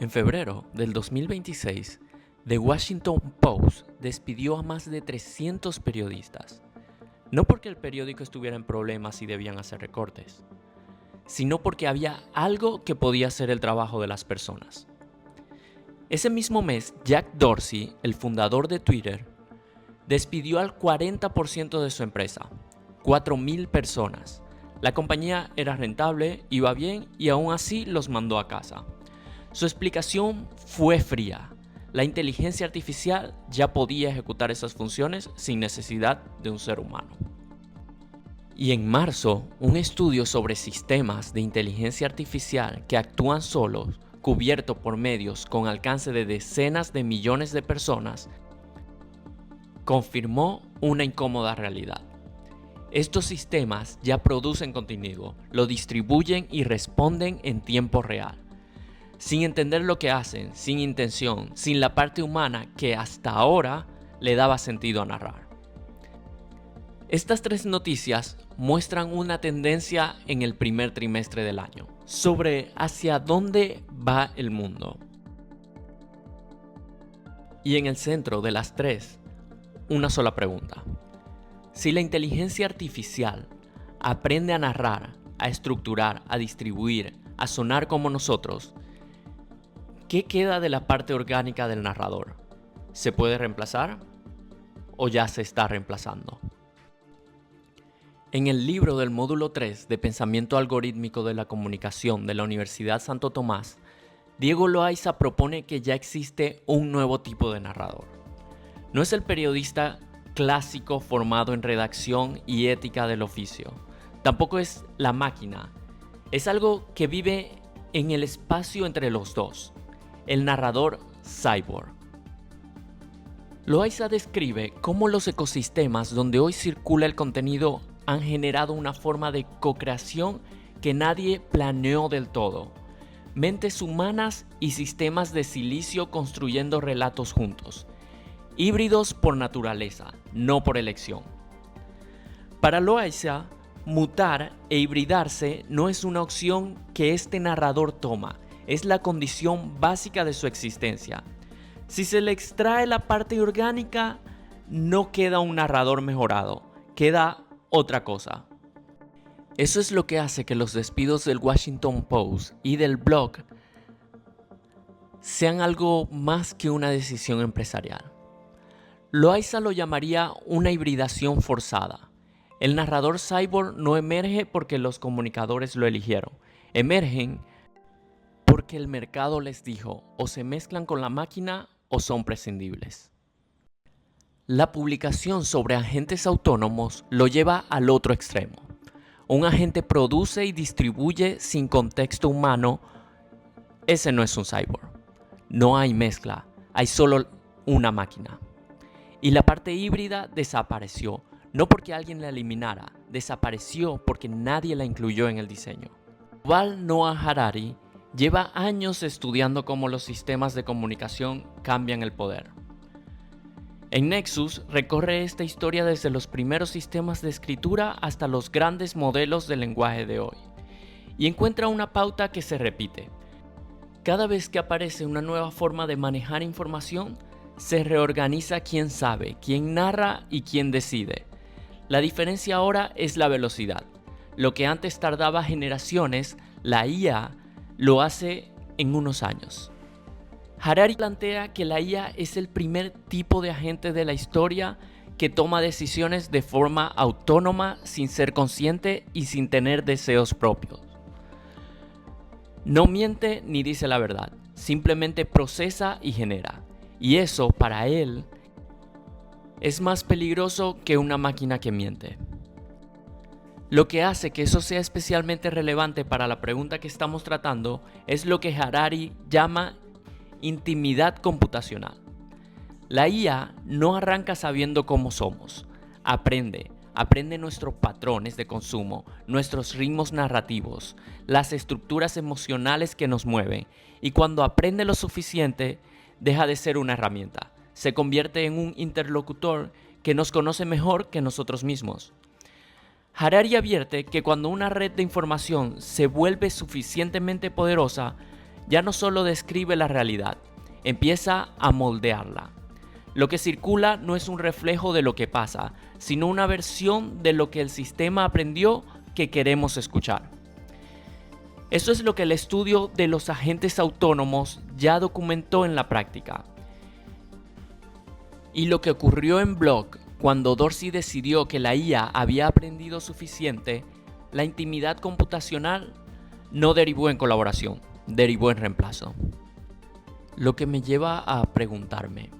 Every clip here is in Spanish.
En febrero del 2026, The Washington Post despidió a más de 300 periodistas, no porque el periódico estuviera en problemas y debían hacer recortes, sino porque había algo que podía hacer el trabajo de las personas. Ese mismo mes, Jack Dorsey, el fundador de Twitter, despidió al 40% de su empresa, 4,000 personas. La compañía era rentable, iba bien y aún así los mandó a casa. Su explicación fue fría. La inteligencia artificial ya podía ejecutar esas funciones sin necesidad de un ser humano. Y en marzo, un estudio sobre sistemas de inteligencia artificial que actúan solos, cubierto por medios con alcance de decenas de millones de personas, confirmó una incómoda realidad. Estos sistemas ya producen contenido, lo distribuyen y responden en tiempo real, sin entender lo que hacen, sin intención, sin la parte humana que hasta ahora le daba sentido a narrar. Estas tres noticias muestran una tendencia en el primer trimestre del año, sobre hacia dónde va el mundo. Y en el centro de las tres, una sola pregunta. Si la inteligencia artificial aprende a narrar, a estructurar, a distribuir, a sonar como nosotros, ¿qué queda de la parte orgánica del narrador? ¿Se puede reemplazar? ¿O ya se está reemplazando? En el libro del módulo 3 de Pensamiento Algorítmico de la Comunicación de la Universidad Santo Tomás, Diego Loaiza propone que ya existe un nuevo tipo de narrador. No es el periodista clásico formado en redacción y ética del oficio. Tampoco es la máquina. Es algo que vive en el espacio entre los dos. El narrador cyborg. Loaiza describe cómo los ecosistemas donde hoy circula el contenido han generado una forma de co-creación que nadie planeó del todo. Mentes humanas y sistemas de silicio construyendo relatos juntos. Híbridos por naturaleza, no por elección. Para Loaiza, mutar e hibridarse no es una opción que este narrador toma, es la condición básica de su existencia. Si se le extrae la parte orgánica, no queda un narrador mejorado, queda otra cosa. Eso es lo que hace que los despidos del Washington Post y del blog sean algo más que una decisión empresarial. Loaiza lo llamaría una hibridación forzada. El narrador cyborg no emerge porque los comunicadores lo eligieron. Emergen porque el mercado les dijo o se mezclan con la máquina o son prescindibles. La publicación sobre agentes autónomos lo lleva al otro extremo. Un agente produce y distribuye sin contexto humano. Ese no es un cyborg. No hay mezcla, hay solo una máquina. Y la parte híbrida desapareció, no porque alguien la eliminara, desapareció porque nadie la incluyó en el diseño. Yuval Noah Harari lleva años estudiando cómo los sistemas de comunicación cambian el poder. En Nexus recorre esta historia desde los primeros sistemas de escritura hasta los grandes modelos de lenguaje de hoy, y encuentra una pauta que se repite. Cada vez que aparece una nueva forma de manejar información, se reorganiza quién sabe, quién narra y quién decide. La diferencia ahora es la velocidad. Lo que antes tardaba generaciones, la IA lo hace en unos años. Harari plantea que la IA es el primer tipo de agente de la historia que toma decisiones de forma autónoma, sin ser consciente y sin tener deseos propios. No miente ni dice la verdad, simplemente procesa y genera. Y eso, para él, es más peligroso que una máquina que miente. Lo que hace que eso sea especialmente relevante para la pregunta que estamos tratando es lo que Harari llama intimidad computacional. La IA no arranca sabiendo cómo somos. Aprende nuestros patrones de consumo, nuestros ritmos narrativos, las estructuras emocionales que nos mueven. Y cuando aprende lo suficiente, deja de ser una herramienta. Se convierte en un interlocutor que nos conoce mejor que nosotros mismos. Harari advierte que cuando una red de información se vuelve suficientemente poderosa, ya no solo describe la realidad, empieza a moldearla. Lo que circula no es un reflejo de lo que pasa, sino una versión de lo que el sistema aprendió que queremos escuchar. Eso es lo que el estudio de los agentes autónomos ya documentó en la práctica. Y lo que ocurrió en Block cuando Dorsey decidió que la IA había aprendido suficiente, la intimidad computacional no derivó en colaboración, derivó en reemplazo. Lo que me lleva a preguntarme,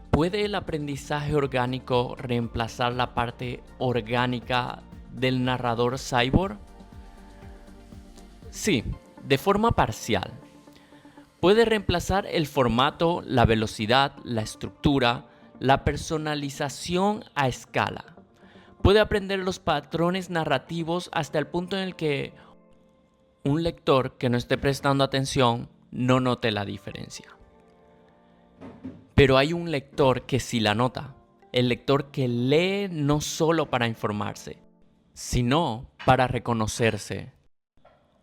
¿puede el aprendizaje orgánico reemplazar la parte orgánica del narrador cyborg? Sí, de forma parcial. Puede reemplazar el formato, la velocidad, la estructura, la personalización a escala. Puede aprender los patrones narrativos hasta el punto en el que un lector que no esté prestando atención no note la diferencia. Pero hay un lector que sí la nota. El lector que lee no solo para informarse, sino para reconocerse.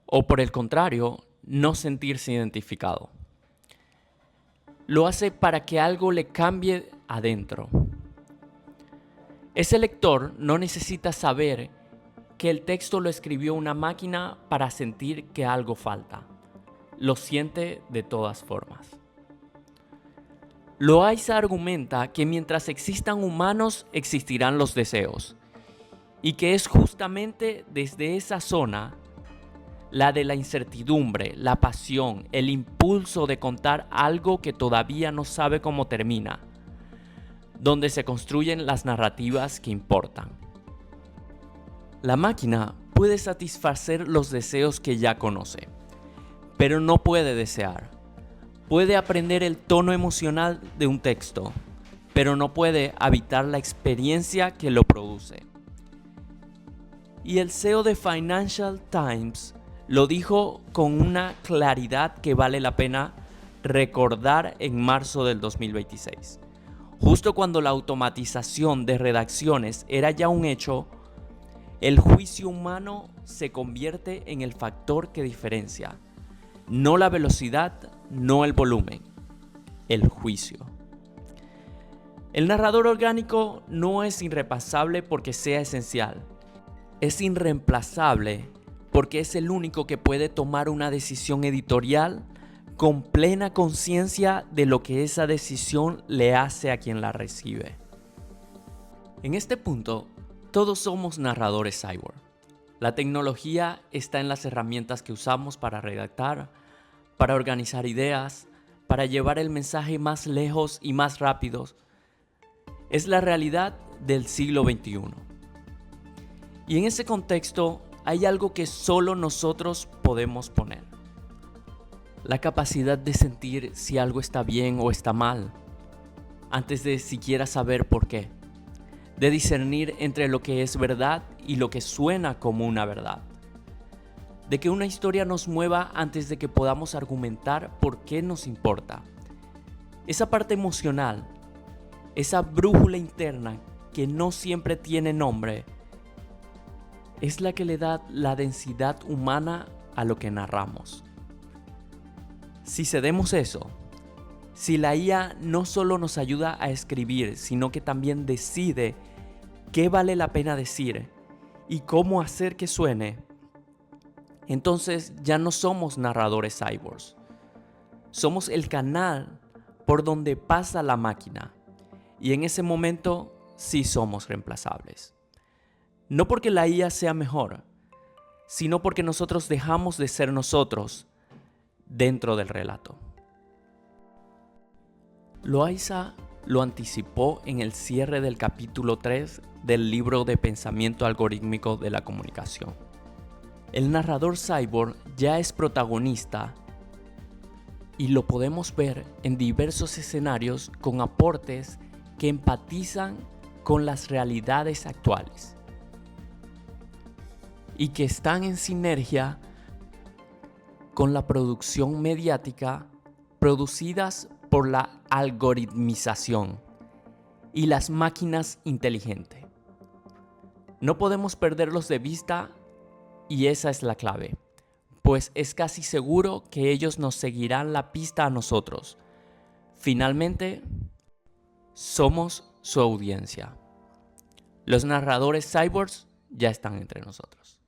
O por el contrario, no sentirse identificado. Lo hace para que algo le cambie adentro. Ese lector no necesita saber que el texto lo escribió una máquina para sentir que algo falta. Lo siente de todas formas. Loayza argumenta que mientras existan humanos existirán los deseos, y que es justamente desde esa zona, la de la incertidumbre, la pasión, el impulso de contar algo que todavía no sabe cómo termina, donde se construyen las narrativas que importan. La máquina puede satisfacer los deseos que ya conoce, pero no puede desear. Puede aprender el tono emocional de un texto, pero no puede habitar la experiencia que lo produce. Y el CEO de Financial Times lo dijo con una claridad que vale la pena recordar en marzo del 2026. Justo cuando la automatización de redacciones era ya un hecho, el juicio humano se convierte en el factor que diferencia. No la velocidad, no el volumen, el juicio. El narrador orgánico no es irrepasable porque sea esencial. Es irreemplazable porque es el único que puede tomar una decisión editorial con plena conciencia de lo que esa decisión le hace a quien la recibe. En este punto, todos somos narradores cyborg. La tecnología está en las herramientas que usamos para redactar, para organizar ideas, para llevar el mensaje más lejos y más rápido. Es la realidad del siglo XXI. Y en ese contexto hay algo que solo nosotros podemos poner. La capacidad de sentir si algo está bien o está mal, antes de siquiera saber por qué. De discernir entre lo que es verdad y lo que suena como una verdad. De que una historia nos mueva antes de que podamos argumentar por qué nos importa. Esa parte emocional, esa brújula interna que no siempre tiene nombre, es la que le da la densidad humana a lo que narramos. Si cedemos eso, si la IA no solo nos ayuda a escribir, sino que también decide qué vale la pena decir y cómo hacer que suene, entonces ya no somos narradores cyborgs. Somos el canal por donde pasa la máquina, y en ese momento sí somos reemplazables. No porque la IA sea mejor, sino porque nosotros dejamos de ser nosotros dentro del relato. Loayza lo anticipó en el cierre del capítulo 3 del libro de pensamiento algorítmico de la comunicación. El narrador cyborg ya es protagonista y lo podemos ver en diversos escenarios con aportes que empatizan con las realidades actuales y que están en sinergia con la producción mediática producidas por la algoritmización y las máquinas inteligentes. No podemos perderlos de vista y esa es la clave. pues es casi seguro que ellos nos seguirán la pista a nosotros. Finalmente, somos su audiencia. Los narradores cyborgs ya están entre nosotros.